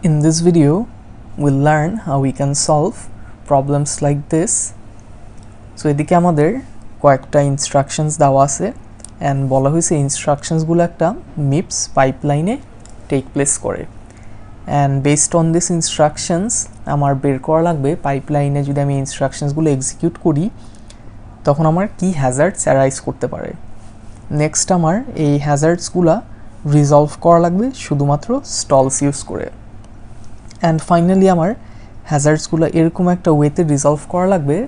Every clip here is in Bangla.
In this video, we'll learn how we can solve problems like this. So এদিকে আমাদের কয়েকটা ইনস্ট্রাকশনস দেওয়া আছে and বলা হয়েছে ইনস্ট্রাকশনসগুলো একটা MIPS পাইপলাইনে টেক প্লেস করে and based on this instructions আমার বের করা লাগবে পাইপলাইনে যদি আমি ইনস্ট্রাকশনসগুলো এক্সিকিউট করি তখন আমার কি হ্যাজার্ডস অ্যারাইজ করতে পারে। নেক্সট আমার এই হ্যাজার্ডসগুলো রিজলভ করা লাগবে শুধুমাত্র স্টলস ইউজ করে। অ্যান্ড ফাইনালি আমার হ্যাজার্ডসগুলো এরকম একটা ওয়েতে রিজলভ করা লাগবে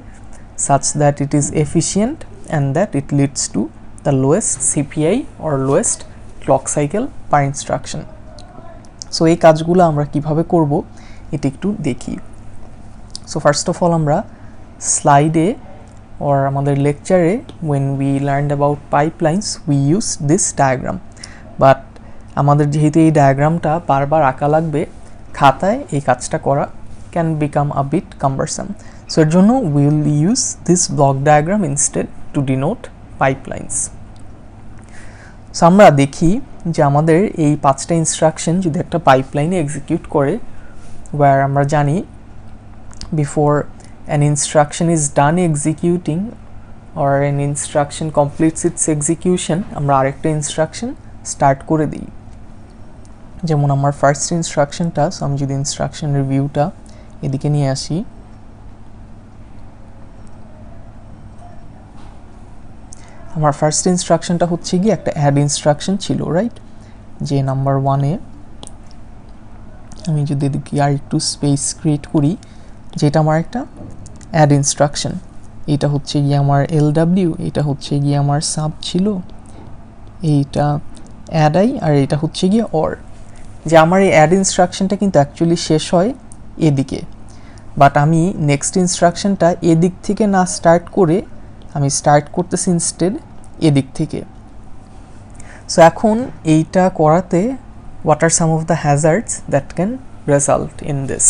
such that it is efficient and that it leads to the lowest CPI or lowest clock cycle per instruction. So এই কাজগুলো আমরা কিভাবে করব এটা একটু দেখি। সো ফার্স্ট অফ অল আমরা স্লাইডে or আমাদের লেকচারে when we learned about pipelines we use this diagram, but আমাদের যেহেতু এই ডায়াগ্রামটা বারবার আঁকা লাগবে খাতায় এই কাজটা করা can become a bit cumbersome. So এর জন্য we will use this block diagram instead to denote pipelines. So আমরা দেখি যে আমাদের এই পাঁচটা ইনস্ট্রাকশন যদি একটা পাইপলাইনে এক্সিকিউট করে where আমরা জানি before an instruction is done executing or an instruction completes its execution আমরা আরেকটা ইনস্ট্রাকশন স্টার্ট করে দিই। যেমন আমার ফার্স্ট ইনস্ট্রাকশনটা, সো আমি যদি ইনস্ট্রাকশনের ভিউটা এদিকে নিয়ে আসি, আমার ফার্স্ট ইনস্ট্রাকশনটা হচ্ছে কি একটা অ্যাড ইনস্ট্রাকশন ছিল, রাইট? যে নাম্বার 1-এ আমি যদি এদিকে আর একটু স্পেস ক্রিয়েট করি, যেটা আমার একটা অ্যাড ইনস্ট্রাকশন, এটা হচ্ছে গিয়ে আমার LW, এটা হচ্ছে গিয়ে আমার সাব ছিল, এইটা অ্যাড আই, আর এটা হচ্ছে গিয়ে অর। যে আমার এই অ্যাড ইনস্ট্রাকশনটা কিন্তু অ্যাকচুয়ালি শেষ হয় এদিকে, বাট আমি নেক্সট ইনস্ট্রাকশনটা এদিক থেকে না স্টার্ট করে আমি স্টার্ট করতেছি ইনস্টেড এদিক থেকে। সো এখন এইটা করাতে what are some of the hazards that can result in this.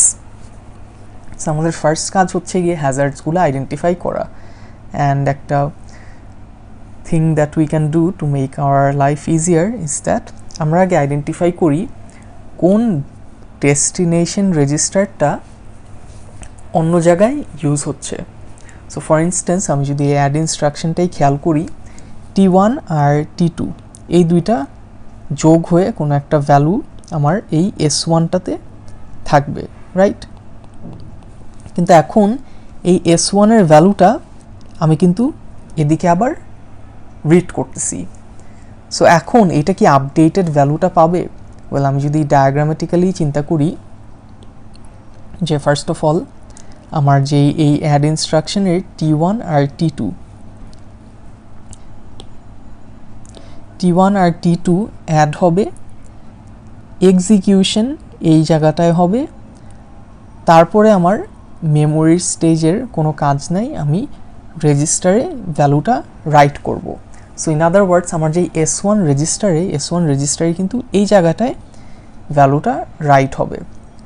So আমাদের ফার্স্ট কাজ হচ্ছে গিয়ে হ্যাজার্ডসগুলো আইডেন্টিফাই করা, অ্যান্ড একটা thing that we can do to make our life easier is that আমরা আগে আইডেন্টিফাই করি কোন ডেস্টিনেশন রেজিস্টারটা অন্য জায়গায় ইউজ হচ্ছে। সো ফর ইনস্ট্যান্স আমি যদি এই অ্যাড ইনস্ট্রাকশনটাই খেয়াল করি, T1 আর T2 এই দুইটা যোগ হয়ে কোনো একটা ভ্যালু আমার এই S1টাতে থাকবে, রাইট? কিন্তু এখন এই S1 এর ভ্যালুটা আমি কিন্তু এদিকে আবার রিড করতেছি। সো এখন এটা কি আপডেটেড ভ্যালুটা পাবে? ওয়েল, আমি যদি ডায়াগ্রামেটিক্যালি চিন্তা করি যে ফার্স্ট অফ অল আমার যে এই অ্যাড ইনস্ট্রাকশনের T1 আর T2 অ্যাড হবে, এক্সিকিউশন এই জায়গাটায় হবে, তারপরে আমার মেমোরির স্টেজের কোনো কাজ নাই, আমি রেজিস্টারে ভ্যালুটা রাইট করব। সো ইন আদার ওয়ার্ডস আমার যে S1 রেজিস্টারে কিন্তু এই জায়গাটায় ভ্যালুটা রাইট হবে।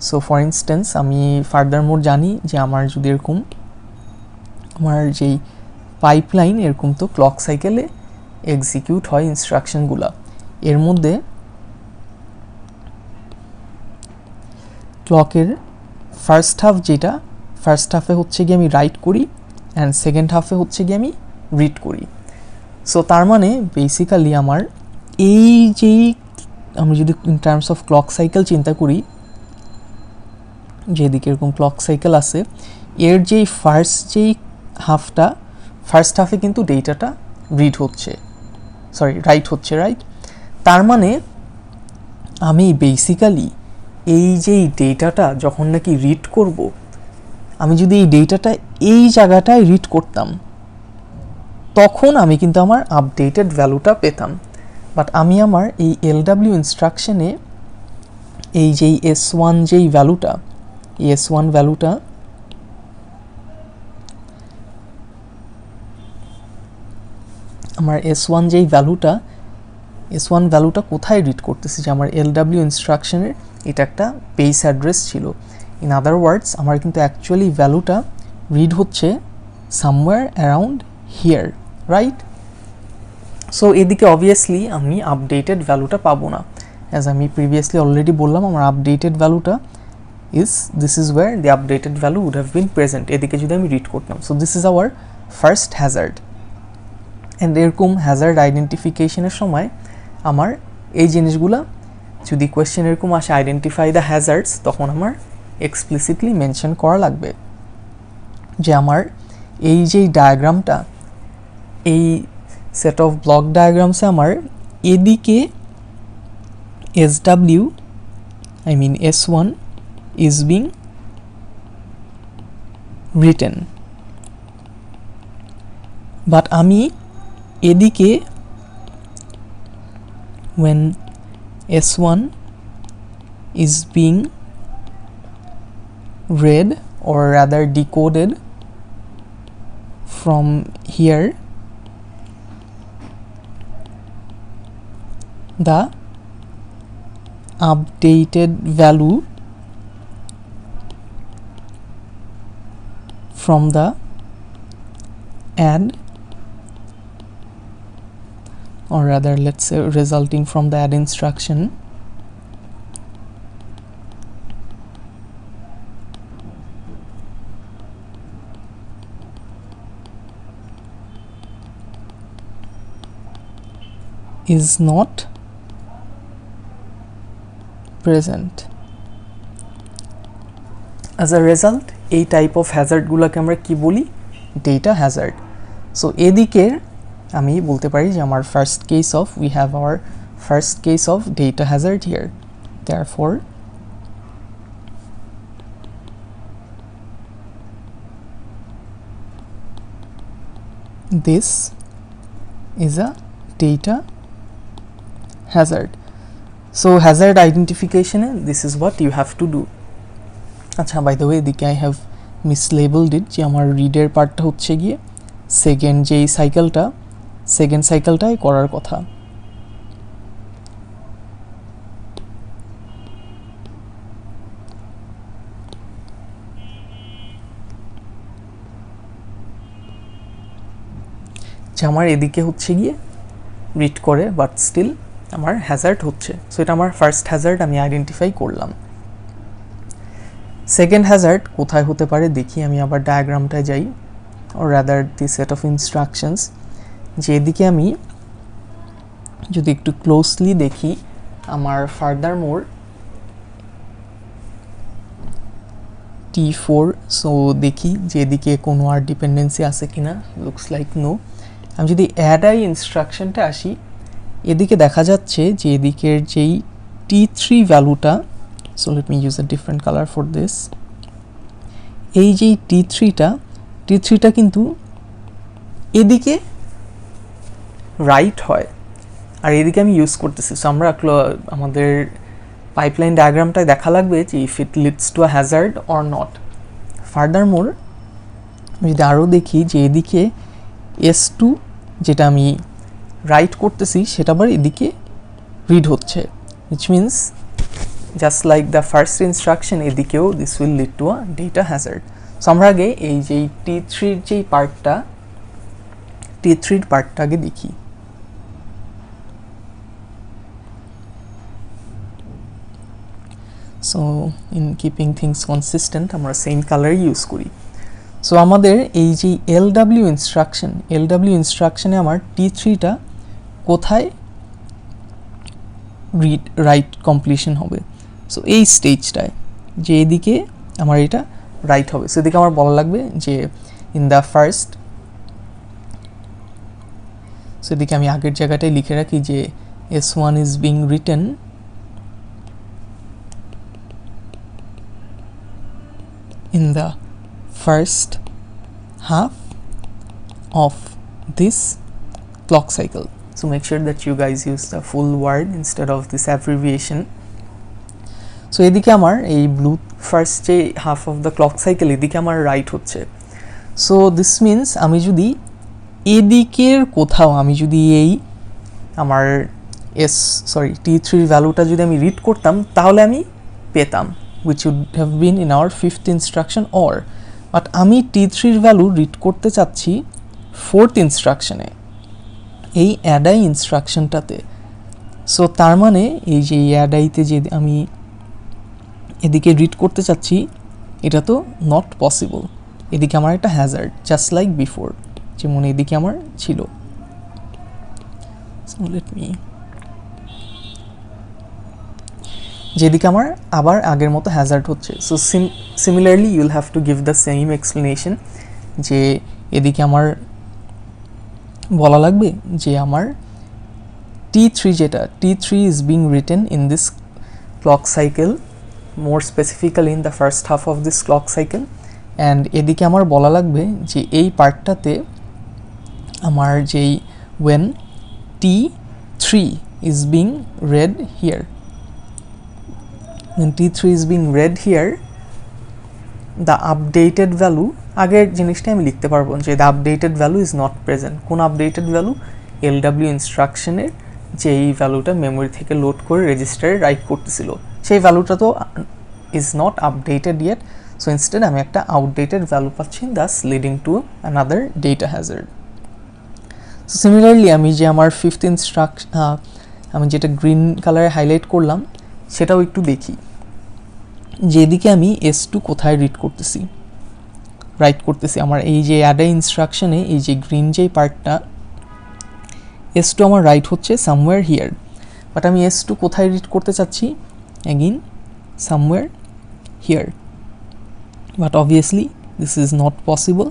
সো ফর ইনস্ট্যান্স আমি ফার্দার মোর জানি যে আমার যদি এরকম আমার যেই পাইপলাইন এরকম তো ক্লক সাইকেলে এক্সিকিউট হয় ইনস্ট্রাকশনগুলো, এর মধ্যে ক্লকের ফার্স্ট হাফে হচ্ছে গিয়ে আমি রাইট করি অ্যান্ড সেকেন্ড হাফে হচ্ছে গিয়ে আমি রিড করি। সো তার মানে বেসিক্যালি আমার এই যেই আমি যদি in terms of clock cycle চিন্তা করি, যেদিকে এরকম ক্লক সাইকেল আছে, এর যেই ফার্স্ট হাফে কিন্তু ডেটাটা রাইট হচ্ছে, রাইট? তার মানে আমি বেসিক্যালি এই যেই ডেটাটা যখন নাকি রিড করব, আমি যদি এই ডেটাটা এই জায়গাটায় রিড করতাম তখন আমি কিন্তু আমার আপডেটেড ভ্যালুটা পেতাম। বাট আমি আমার এই LW ইনস্ট্রাকশনে এই যেই S1 যেই ভ্যালুটা, এই S1 ভ্যালুটা কোথায় রিড করতেছি, যে আমার LW ইনস্ট্রাকশনের এটা একটা বেস অ্যাড্রেস ছিল। ইন আদার ওয়ার্ডস আমার কিন্তু অ্যাকচুয়ালি ভ্যালুটা রিড হচ্ছে somewhere around here, right? So এদিকে অবভিয়াসলি আমি আপডেটেড ভ্যালুটা পাবো না, অ্যাজ আমি প্রিভিয়াসলি অলরেডি বললাম আমার আপডেটেড ভ্যালুটা this is where the updated value would have been present এদিকে যদি আমি রিড করতাম so this is our first hazard and এরকম hazard identification এর সময় আমার এই জিনিসগুলা যদি কোশ্চেন এরকম আসে আইডেন্টিফাই দ্য হ্যাজার্ডস তখন আমার এক্সপ্লিসিটলি মেনশন করা লাগবে যে আমার এই যে ডায়াগ্রামটা এই সেট অফ ব্লক ডায়াগ্রামসে আমার এদিকে SW I mean S1 is being written but আমি এদিকে when S1 is being read or rather decoded from here the updated value from the add or rather let's say resulting from the add instruction is not present as a result এই টাইপ অফ হ্যাজার্ড গুলোকে আমরা কি বলি ডেটা হ্যাজার্ড সো এদিকে আমি বলতে পারি যে আমার first case of we have our first case of data Hazard here therefore this is a data hazard so hazard identification this is what you have to do আচ্ছা বাই দ্য ওয়ে এদিকে আই হ্যাভ মিসলেবেলড ইট যে আমার রিডের পার্টটা হচ্ছে গিয়ে সেকেন্ড যেই সাইকেলটা সেকেন্ড সাইকেলটাই করার কথা যে আমার এদিকে হচ্ছে গিয়ে রিড করে বাট স্টিল আমার হ্যাজার্ড হচ্ছে সো এটা আমার ফার্স্ট হ্যাজার্ড আমি আইডেন্টিফাই করলাম সেকেন্ড হ্যাজার্ড কোথায় হতে পারে দেখি আমি আবার ডায়াগ্রামটায় যাই or rather the set of instructions যে এদিকে আমি যদি একটু ক্লোজলি দেখি আমার ফার্দার মোর T4 সো দেখি যে এদিকে কোনো আর ডিপেন্ডেন্সি আছে কিনা লুকস লাইক নো আমি যদি অ্যাড আই ইনস্ট্রাকশনটা আসি এদিকে দেখা যাচ্ছে যে এদিকের যেই T3 ভ্যালুটা so let me use a different color for this এই যে T3টা কিন্তু এদিকে রাইট হয় আর এদিকে আমি ইউজ করতেছি সো আমরা আমাদের পাইপলাইন ডায়াগ্রামটায় দেখা লাগবে যে if it leads to a Hazard or not ফার্দারমোর যদি আরও দেখি যে এদিকে S2 যেটা আমি রাইট করতেছি সেটা আবার এদিকে রিড হচ্ছে which means just like the first instruction এদিকেও this will lead to a data hazard so আমরা আগে এই যে T3 যেই পার্টটা T3 পার্টটা আগে দেখি so in keeping things consistent আমরা সেম কালার ইউজ করি সো আমাদের এই যে LW ইনস্ট্রাকশনে আমার T3টা কোথায় রিড রাইট কমপ্লিশন হবে সো এই স্টেজটায় যে এদিকে আমার এটা রাইট হবে সো এদিকে আমার বলা লাগবে যে ইন দ্য ফার্স্ট সো এদিকে আমি আগের জায়গাটায় লিখে রাখি যে S1 is being written in the first half of this clock cycle so make sure that you guys use the full word instead of this abbreviation so এদিকে আমার এই ব্লু ফার্স্ট যে half of the clock cycle এদিকে আমার রাইট হচ্ছে সো দিস মিনস আমি যদি এদিকের কোথাও আমি যদি এই আমার T3 ভ্যালুটা যদি আমি রিড করতাম তাহলে আমি পেতাম which would have been in our fifth instruction or but আমি T3 ভ্যালু রিড করতে চাচ্ছি ফোর্থ ইনস্ট্রাকশনে এই অ্যাড আই ইনস্ট্রাকশনটাতে সো তার মানে এই যে অ্যাড আইতে যে আমি এদিকে রিড করতে চাচ্ছি, এটা তো নট পসিবল। এদিকে আমার একটা হ্যাজার্ড জাস্ট লাইক বিফোর, যেমন এদিকে আমার ছিল। যেদিকে আমার আবার আগের মতো হ্যাজার্ড হচ্ছে। So similarly you'll have to give the same explanation, যে এদিকে আমার বলা লাগবে যে আমার T3 যেটা T3 is being written in this clock cycle, more specifically in the first half of this clock cycle, and এদিকে আমার বলা লাগবে যে এই পার্টটাতে আমার যেই when T3 is being read here, when T3 is being read here, the updated value, আগের জিনিসটা আমি লিখতে পারবো যে the updated value is not present। কোন আপডেটেড ভ্যালু? LW ইনস্ট্রাকশনের যেই ভ্যালুটা মেমোরি থেকে লোড করে রেজিস্টারে রাইট করতেছিল, সেই ভ্যালুটা তো is not updated yet. So instead আমি একটা আউটডেটেড ভ্যালু পাচ্ছি, Das leading to another data Hazard. So similarly আমি যে আমার ফিফথ আমি যেটা গ্রিন কালারে হাইলাইট করলাম সেটাও একটু দেখি, যেদিকে আমি S2 কোথায় রিড করতেছি, রাইট করতেছি। আমার এই যে অ্যাডে ইনস্ট্রাকশনে এই যে গ্রিন যেই পার্টটা, S2 আমার রাইট হচ্ছে সামওয়্যার হিয়ার, বাট আমি S2 কোথায় রিড করতে চাচ্ছি? Again somewhere here, but obviously this is not possible,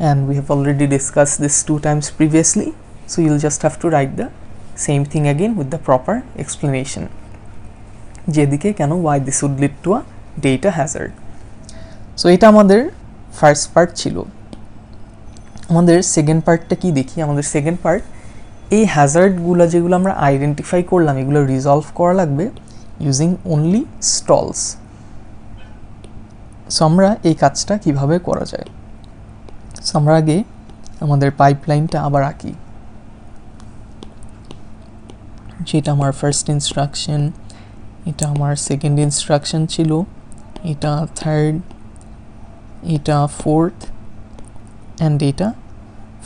and we have already discussed this 2 times previously, so you'll just have to write the same thing again with the proper explanation, যেদিকে কেন why this would lead to a data hazard. so এটা আমাদের ফার্স্ট পার্ট ছিল। আমাদের সেকেন্ড পার্টটা কি দেখি। আমাদের সেকেন্ড পার্ট, এই হ্যাজার্ডগুলো যেগুলো আমরা আইডেন্টিফাই করলাম এগুলো রিজলভ করা লাগবে ইউজিং অনলি স্টলস। সো আমরা এই কাজটা কিভাবে করা যায়, সো আমরা আগে আমাদের পাইপলাইনটা আবার আঁকি, যেটা আমার ফার্স্ট ইনস্ট্রাকশন, এটা আমার সেকেন্ড ইনস্ট্রাকশন ছিল, এটা থার্ড, এটা ফোর্থ, অ্যান্ড এটা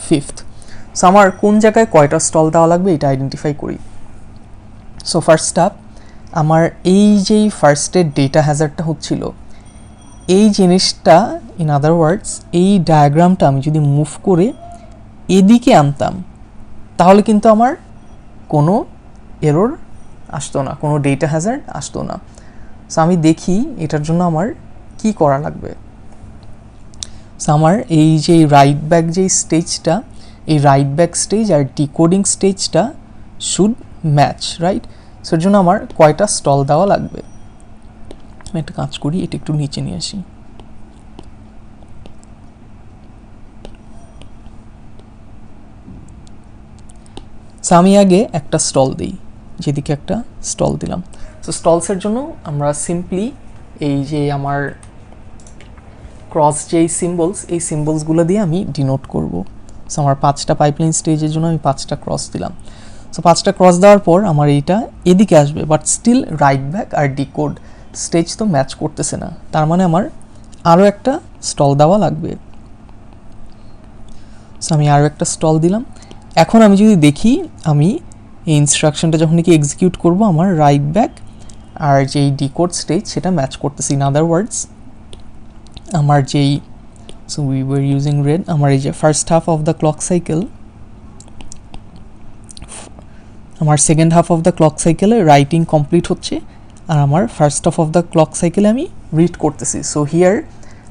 ফিফথ। সো আমার কোন জায়গায় কয়টা স্টল দেওয়া লাগবে এটা আইডেন্টিফাই করি। সো ফার্স্ট আপ, আমার এই যেই ফার্স্টের ডেটা হ্যাজার্ডটা হচ্ছিল, এই জিনিসটা ইন আদার ওয়ার্ডস এই ডায়াগ্রামটা আমি যদি মুভ করে এদিকে আনতাম তাহলে কিন্তু আমার কোনো এরর আসতো না, কোনো ডেটা হ্যাজার্ড আসতো না। সো আমি দেখি এটার জন্য আমার কি করা লাগবে। সো আমার এই যে রাইট ব্যাক যেই স্টেজটা, এই রাইট ব্যাক স্টেজ আর ডিকোডিং স্টেজটা শুড ম্যাচ, রাইট? সো এর জন্য আমার কয়টা স্টল দেওয়া লাগবে। আমি একটা কাজ করি, এটা একটু নিচে নিয়ে আসি। সো আমি আগে একটা স্টল দিই, যেদিকে একটা স্টল দিলাম। সো স্টলসের জন্য আমরা সিম্পলি এই যে আমার ক্রস যেই সিম্বলস, এই সিম্বলসগুলো দিয়ে আমি ডিনোট করব। সো আমার 5টা পাইপলাইন স্টেজের জন্য আমি 5টা ক্রস দিলাম। সো 5টা ক্রস দেওয়ার পর আমার এইটা এদিকে আসবে, বাট স্টিল রাইট ব্যাক আর ডিকোড স্টেজ তো ম্যাচ করতেছে না, তার মানে আমার আরও একটা স্টল দেওয়া লাগবে। সো আমি আরও একটা স্টল দিলাম। এখন আমি যদি দেখি আমি এই ইনস্ট্রাকশনটা যখন কি এক্সিকিউট করব, আমার রাইট ব্যাক আর যেই ডিকোড স্টেজ সেটা ম্যাচ করতেছি। ইন আদার ওয়ার্ডস আমার যেই, so we were using read, আমার এই যে first half of the clock cycle, আমার second half of the clock সাইকেলে রাইটিং কমপ্লিট হচ্ছে, আর আমার first half of the clock সাইকেলে আমি রিড করতেছি। সো হিয়ার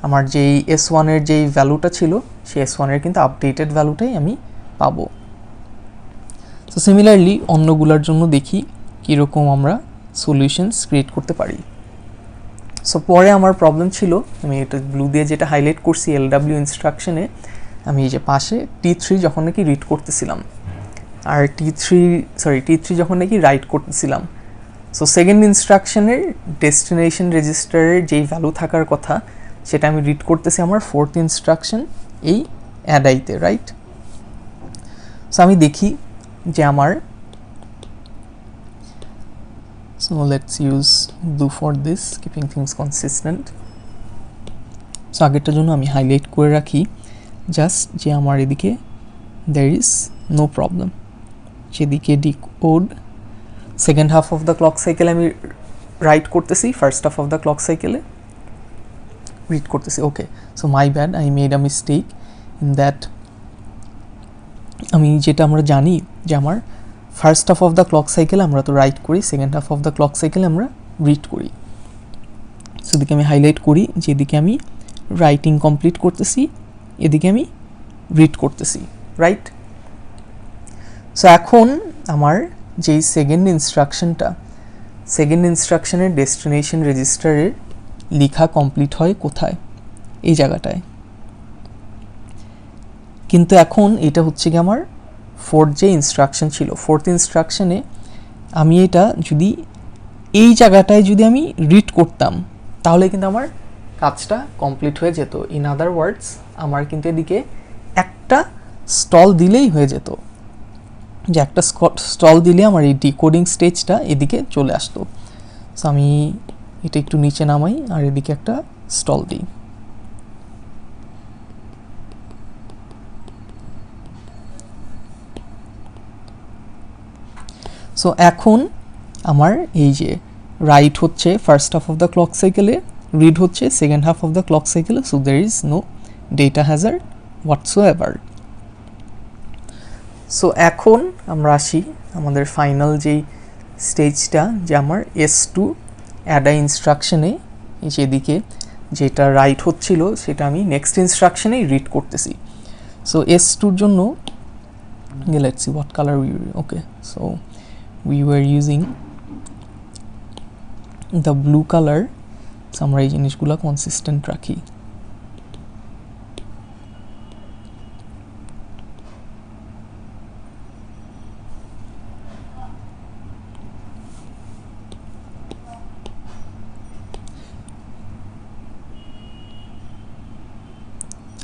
আমার যেই S1 এর যেই ভ্যালুটা ছিল, সেই S1 এর কিন্তু আপডেটেড ভ্যালুটাই আমি পাবো। সো সিমিলারলি অন্যগুলোর জন্য দেখি কীরকম আমরা সলিউশনস ক্রিয়েট করতে পারি। সো পরে আমার প্রবলেম ছিল, আমি এটা ব্লু দিয়ে যেটা হাইলাইট করছি LW ইনস্ট্রাকশনে, আমি এই যে পাশে T3 যখন নাকি রিড করতেছিলাম আর T3 যখন নাকি রাইট করতেছিলাম, সো সেকেন্ড ইনস্ট্রাকশনের ডেস্টিনেশন রেজিস্টারের যেই ভ্যালু থাকার কথা সেটা আমি রিড করতেছি আমার ফোর্থ ইনস্ট্রাকশন এই অ্যাডাইতে, রাইট? সো আমি দেখি যে আমার, so let's use do for this, keeping things consistent. So আগেরটার জন্য আমি হাইলাইট করে রাখি জাস্ট যে আমার এদিকে there is no problem, যেদিকে decode second half of the clock cycle আমি রাইট করতেছি first half of the clock সাইকেলে, রিড করতেছি। Okay, so my bad, I made a mistake in that. আমি যেটা আমরা জানি যে আমার first half of the clock সাইকেলে আমরা তো রাইট করি, second half of the clock সাইকেলে আমরা রিড করি। সো এদিকে আমি হাইলাইট করি যে এদিকে আমি রাইটিং কমপ্লিট করতেছি, এদিকে আমি রিড করতেছি, রাইট। সো এখন আমার যেই সেকেন্ড ইনস্ট্রাকশনটা, সেকেন্ড ইনস্ট্রাকশনের ডেস্টিনেশন রেজিস্টারের লেখা কমপ্লিট হয় কোথায়? এই জায়গাটায়। কিন্তু এখন এটা হচ্ছে কি আমার ফোর্থ যে ইনস্ট্রাকশন ছিল, ফোর্থ ইনস্ট্রাকশনে আমি এটা যদি এই জায়গাটায় যদি আমি রিড করতাম তাহলে কিন্তু আমার কাজটা কমপ্লিট হয়ে যেত। ইন আদার ওয়ার্ডস আমার কিন্তু এদিকে একটা স্টল দিলেই হয়ে যেত, যে একটা স্টল দিলে আমার এই ডিকোডিং স্টেজটা এদিকে চলে আসতো। সো আমি এটা একটু নিচে নামাই আর এদিকে একটা স্টল দিই। সো এখন আমার এই যে রাইট হচ্ছে first half of the clock সাইকেলে, রিড হচ্ছে second half of the clock সাইকেলে, so there is no data hazard whatsoever. So এখন আমরা আসি আমাদের ফাইনাল যেই স্টেজটা, যে আমার S2 অ্যাড ইনস্ট্রাকশনে এই যেদিকে যেটা রাইট হচ্ছিল সেটা আমি নেক্সট ইনস্ট্রাকশনেই রিড করতেছি। সো S2-র জন্য let's see what colour we, okay, so we were using the blue color, so আমরা এই জিনিসগুলো কনসিস্টেন্ট রাখি।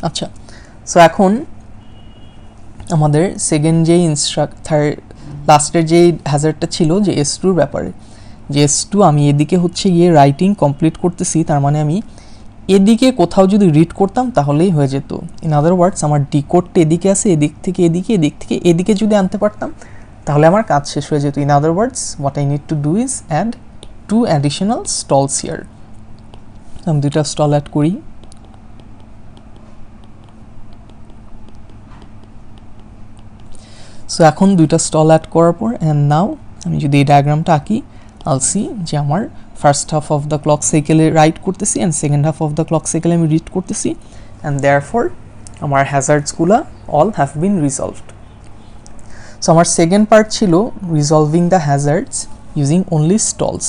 আচ্ছা, সো এখন আমাদের সেকেন্ড যে লাস্টের যে হ্যাজার্ডটা ছিল যে S2-র ব্যাপারে, যে S2 আমি এদিকে হচ্ছে গিয়ে রাইটিং কমপ্লিট করতেছি, তার মানে আমি এদিকে কোথাও যদি রিড করতাম তাহলেই হয়ে যেত। ইন আদার ওয়ার্ডস আমার ডিকোডটা এদিকে আছে, এদিক থেকে এদিকে, এদিক থেকে এদিকে যদি আনতে পারতাম তাহলে আমার কাজ শেষ হয়ে যেত। In other words what I need to do is add 2 additional stalls here. আমি 2টা স্টল অ্যাড করি। সো এখন 2টা স্টল অ্যাড করার পর অ্যান্ড নাও আমি যদি এই ডায়াগ্রামটা আঁকি, আল সি যে আমার first half of the clock সাইকেলে রাইট করতেছি and second half of the clock সাইকেলে আমি রিড করতেছি, অ্যান্ড দেয়ারফর আমার হ্যাজার্ডসগুলো all have been resolved. So আমার সেকেন্ড পার্ট ছিল resolving the hazards using only stalls.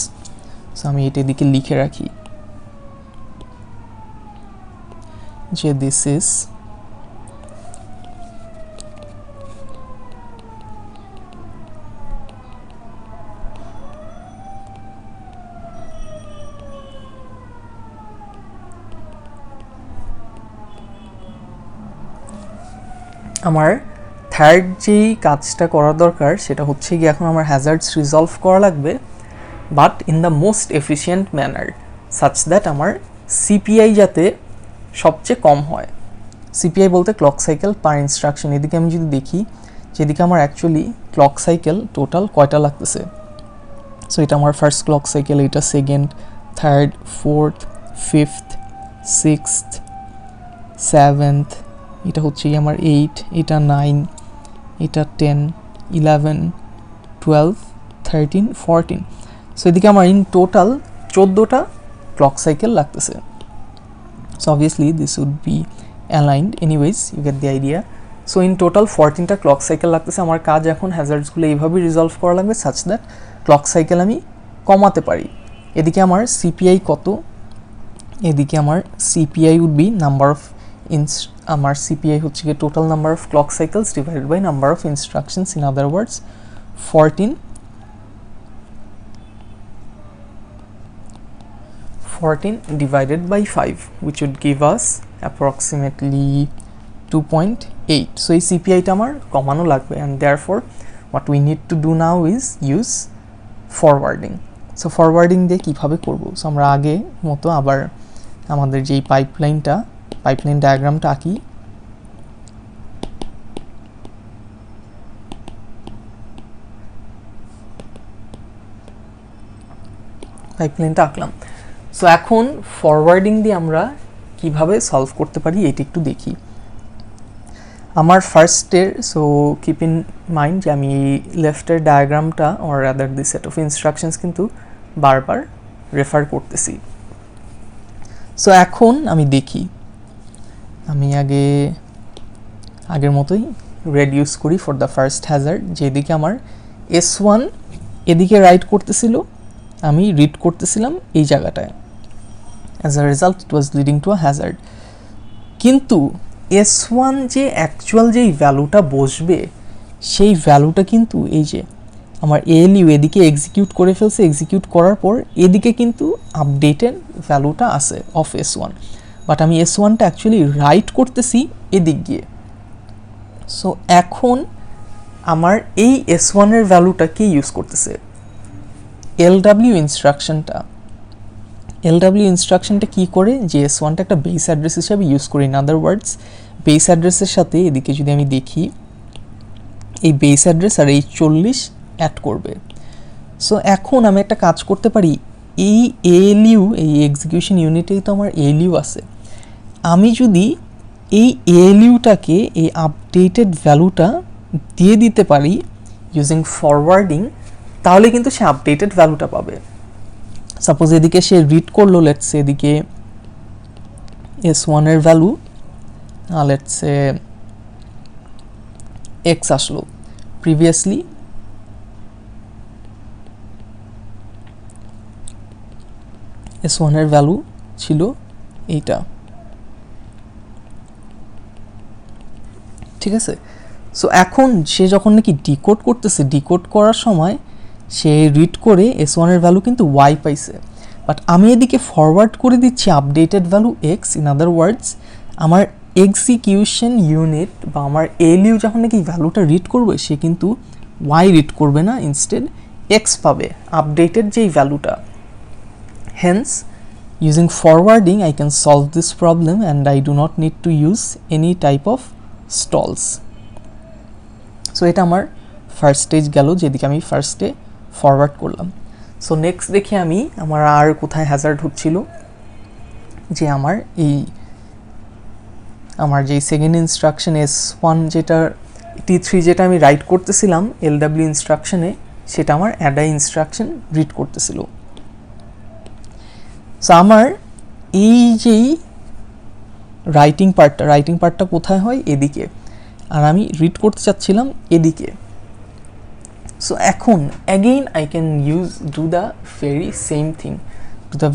So আমি এটা এদিকে লিখে রাখি যে দিস ইজ আমার থার্ড যেই কাজটা করা দরকার সেটা হচ্ছে কি এখন আমার হ্যাজার্ডস রিজলভ করা লাগবে, but in the most efficient manner such that আমার সিপিআই যাতে সবচেয়ে কম হয়। সিপিআই বলতে ক্লক সাইকেল পার ইনস্ট্রাকশন। এদিকে আমি যদি দেখি যেদিকে আমার অ্যাকচুয়ালি ক্লক সাইকেল টোটাল কয়টা লাগতেছে, সো এটা আমার ফার্স্ট ক্লক সাইকেল, এটা second, third, fourth, fifth, sixth, seventh, এটা হচ্ছে আমার 8, এটা 9, এটা 10, 11, 12, 13, 14। সো এদিকে আমার ইন টোটাল 14টা ক্লক সাইকেল লাগতেছে। So obviously this would be aligned, anyways you get the idea. So in total 14টা ক্লক সাইকেল লাগতেছে। আমার কাজ এখন হ্যাজার্ডসগুলো এইভাবেই রিজলভ করা লাগবে সাচ দ্যাট ক্লক সাইকেল আমি কমাতে পারি। এদিকে আমার সিপিআই কত, এদিকে আমার CPI would be number of আমার সিপিআই হচ্ছে গিয়ে total number of clock cycles divided by number of instructions, in other words 14 divided by 5, which would give us approximately 2.8. So এই সিপিআইটা আমার কমানো লাগবে, and therefore what we need to do now is use forwarding. So forwarding দিয়ে কীভাবে করব? সো আমরা আগে মতো আবার আমাদের যেই পাইপলাইন ডায়াগ্রামটা আঁকি। পাইপলাইনটা আঁকলাম। সো এখন ফরওয়ার্ডিং দিয়ে আমরা কিভাবে সলভ করতে পারি এটা একটু দেখি। আমার ফার্স্টের, সো কিপ ইন মাইন্ড যে আমি লেফটের ডায়াগ্রামটা or rather the set of instructions কিন্তু বারবার রেফার করতেছি। সো এখন আমি দেখি, আমি আগের মতোই রেডিউস করি ফর দ্য ফার্স্ট হ্যাজার্ড, যেদিকে আমার S1 এদিকে রাইট করতেছিল, আমি রিড করতেছিলাম এই জায়গাটায়। As a result it was leading to a Hazard. কিন্তু S1 যে অ্যাকচুয়াল যেই ভ্যালুটা বসবে সেই ভ্যালুটা কিন্তু এই যে আমার ALU এদিকে এক্সিকিউট করে ফেলছে, এক্সিকিউট করার পর এদিকে কিন্তু আপডেটেড ভ্যালুটা আছে অফ S1, বাট আমি S1টা অ্যাকচুয়ালি রাইট করতেছি এদিক গিয়ে। সো এখন আমার এই S1 এর ভ্যালুটা কে ইউজ করতেছে? LW ইনস্ট্রাকশনটা। LW ইনস্ট্রাকশনটা কি করে, যে S1টা একটা বেস অ্যাড্রেস হিসাবে ইউজ করি। ইন আদার ওয়ার্ডস, বেস অ্যাড্রেসের সাথে এদিকে যদি আমি দেখি, এই বেস অ্যাড্রেস আর এই 40 অ্যাড করবে। সো এখন আমি একটা কাজ করতে পারি, এই ALU, এই এক্সিকিউশন ইউনিটেই তো আমার ALU আছে, আমি যদি এই ALUটাকে এই আপডেটেড ভ্যালুটা দিয়ে দিতে পারি ইউজিং ফরওয়ার্ডিং, তাহলে কিন্তু সে আপডেটেড ভ্যালুটা পাবে। সাপোজ এদিকে সে রিড করলো, লেটস সে এদিকে S1 এর ভ্যালু লেটস সে x আসলো, প্রিভিয়াসলি S1 এর ভ্যালু ছিল এইটা, ঠিক আছে। সো এখন সে যখন নাকি ডিকোড করতেছে, ডিকোড করার সময় সে রিড করে S1 এর ভ্যালু কিন্তু y পাইছে, বাট আমি এদিকে ফরওয়ার্ড করে দিচ্ছি updated value x। In other words, আমার এক্সিকিউশন ইউনিট বা আমার ALU যখন নাকি ভ্যালুটা রিড করবে সে কিন্তু y রিড করবে না, ইনস্টেড x পাবে, আপডেটেড যেই ভ্যালুটা। Hence using forwarding I can solve this problem and I do not need to use any type of stalls. So এটা আমার ফার্স্ট স্টেজ গেল, যেদিকে আমি ফার্স্টে ফরওয়ার্ড করলাম। সো নেক্সট দেখি আমি আমার আর কোথায় হ্যাজার্ড হচ্ছিল, যে আমার যে সেকেন্ড ইনস্ট্রাকশন S1 যেটা T3 যেটা আমি রাইট করতেছিলাম LW ইনস্ট্রাকশনে, সেটা আমার অ্যাডাই ইনস্ট্রাকশন রিড করতেছিল। সো আমার এই যেই রাইটিং পার্টটা কোথায় হয়? এদিকে, আর আমি রিড করতে চাচ্ছিলাম এদিকে। সো এখন again I can do the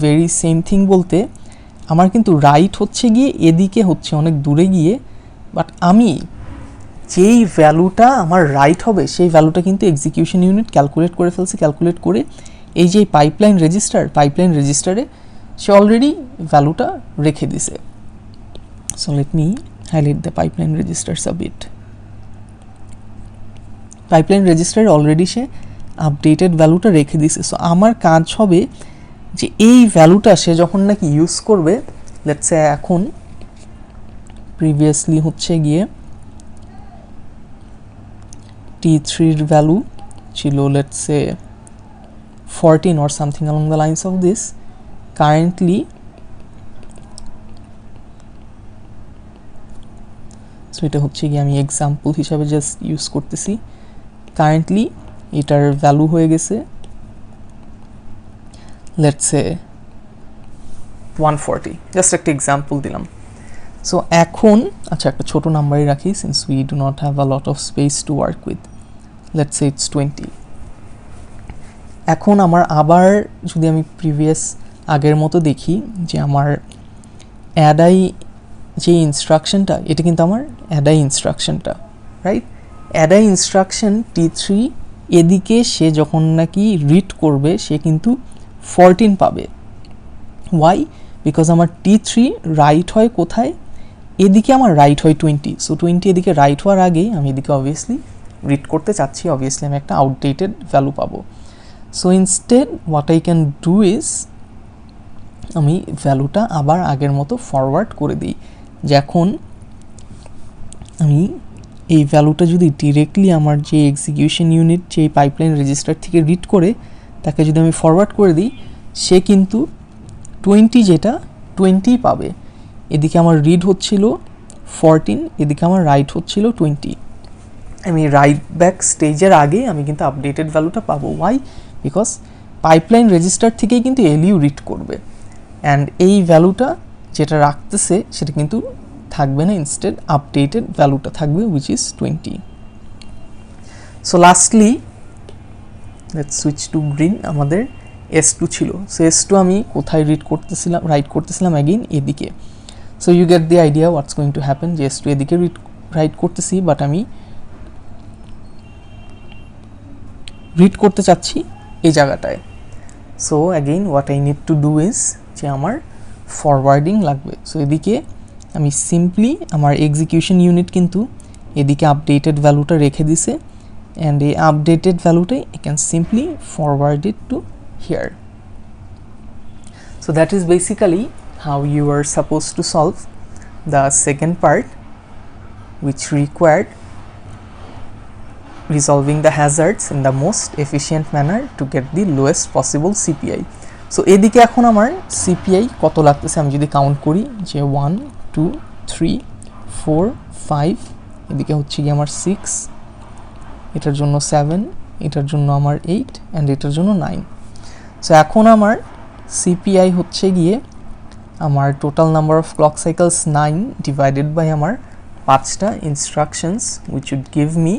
very same thing বলতে আমার কিন্তু রাইট হচ্ছে গিয়ে এদিকে হচ্ছে অনেক দূরে গিয়ে, বাট আমি যেই ভ্যালুটা আমার রাইট হবে সেই ভ্যালুটা কিন্তু এক্সিকিউশন ইউনিট ক্যালকুলেট করে ফেলছে। ক্যালকুলেট করে এই যে পাইপলাইন রেজিস্টারে সে অলরেডি ভ্যালুটা রেখে দিছে। So let me highlight the pipeline registers a bit. Pipeline রেজিস্টারে অলরেডি সে আপডেটেড ভ্যালুটা রেখে দিছে। সো আমার কাজ হবে যে এই ভ্যালুটা সে যখন নাকি ইউজ করবে, লেটস সে এখন প্রিভিয়াসলি হচ্ছে গিয়ে T3 ভ্যালু ছিল let's say 14 or something along the lines of this. Currently so এটা হচ্ছে গিয়ে আমি এক্সাম্পল হিসাবে জাস্ট ইউজ করতেছি। কারেন্টলি এটার ভ্যালু হয়ে গেছে লেটস সে 140, জাস্ট একটা এক্সাম্পল দিলাম। সো এখন আচ্ছা একটা ছোট নাম্বারই রাখি, since we do not have a lot of speech to work with, let's say it's 20। এখন আমার আবার যদি আমি প্রিভিয়াস আগের মতো দেখি যে আমার অ্যাডাই যে ইনস্ট্রাকশনটা, এটা কিন্তু আমার অ্যাডাই ইনস্ট্রাকশনটা, রাইট? অ্যাডাই ইনস্ট্রাকশন T3 এদিকে সে যখন নাকি রিড করবে সে কিন্তু 14 পাবে। ওয়াই? বিকজ আমার T3 রাইট হয় কোথায়? এদিকে আমার রাইট হয় 20। সো 20 এদিকে রাইট হওয়ার আগেই আমি এদিকে অবভিয়াসলি রিড করতে চাচ্ছি, অবভিয়াসলি আমি একটা আউটডেটেড ভ্যালু পাবো। So instead what I can do is আমি ভ্যালুটা আবার আগের মতো ফরওয়ার্ড করে দিই। যে এখন আমি এই ভ্যালুটা যদি ডিরেক্টলি আমার যে এক্সিকিউশন ইউনিট যে পাইপলাইন রেজিস্টার থেকে রিড করে তাকে যদি আমি ফরওয়ার্ড করে দিই, সে কিন্তু 20 যেটা 20 পাবে। এদিকে আমার রিড হচ্ছিল 14, এদিকে আমার রাইট হচ্ছিল 20। আমি রাইট ব্যাক স্টেজের আগে আমি কিন্তু আপডেটেড ভ্যালুটা পাবো। ওয়াই? বিকজ পাইপলাইন রেজিস্টার থেকেই কিন্তু এলইউ রিড করবে, অ্যান্ড এই ভ্যালুটা যেটা রাখতেছে সেটা কিন্তু থাকবে না, ইনস্টেড আপডেটেড ভ্যালুটা থাকবে, which is 20। So lastly let's switch to green. আমাদের S2 ছিল। সো S2 আমি কোথায় রাইট করতেছিলাম অ্যাগেইন এদিকে। So you get the idea what's going to happen, যে S2 এদিকে রাইট করতেছি, বাট আমি রিড করতে চাচ্ছি এই জায়গাটায়। So again what I need to do is যে আমার ফরওয়ার্ডিং লাগবে। সো এদিকে আমি সিম্পলি আমার এক্সিকিউশন ইউনিট কিন্তু এদিকে আপডেটেড ভ্যালুটা রেখে দিছে, অ্যান্ড এই updated ভ্যালুটাই I can simply forward it to here. So that is basically how you are supposed to solve the second part, which required resolving the hazards in the most efficient manner to get the lowest possible CPI. So এদিকে এখন আমার CPI কত লাগতেছে আমি যদি কাউন্ট করি, যে 1 2 3 4 5, এদিকে হচ্ছে কি আমার 6, এটার জন্য 7, এটার জন্য আমার 8, অ্যান্ড এটার জন্য 9। সো এখন আমার CPI হচ্ছে গিয়ে আমার total number of clock cycles 9 divided by আমার 5টা instructions, which would give me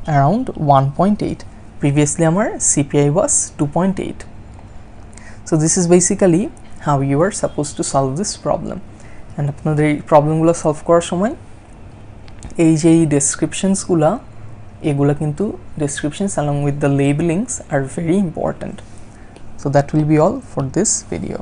around 1.8। Previously আমার CPI was 2.8। So this is basically how you are suppose to solve this problem. And আপনাদের এই প্রবলেমগুলো সলভ করার সময় এই যে এই ডেসক্রিপশনসগুলো, এগুলো কিন্তু descriptions along with the labelings are very important. So that will be all for this video.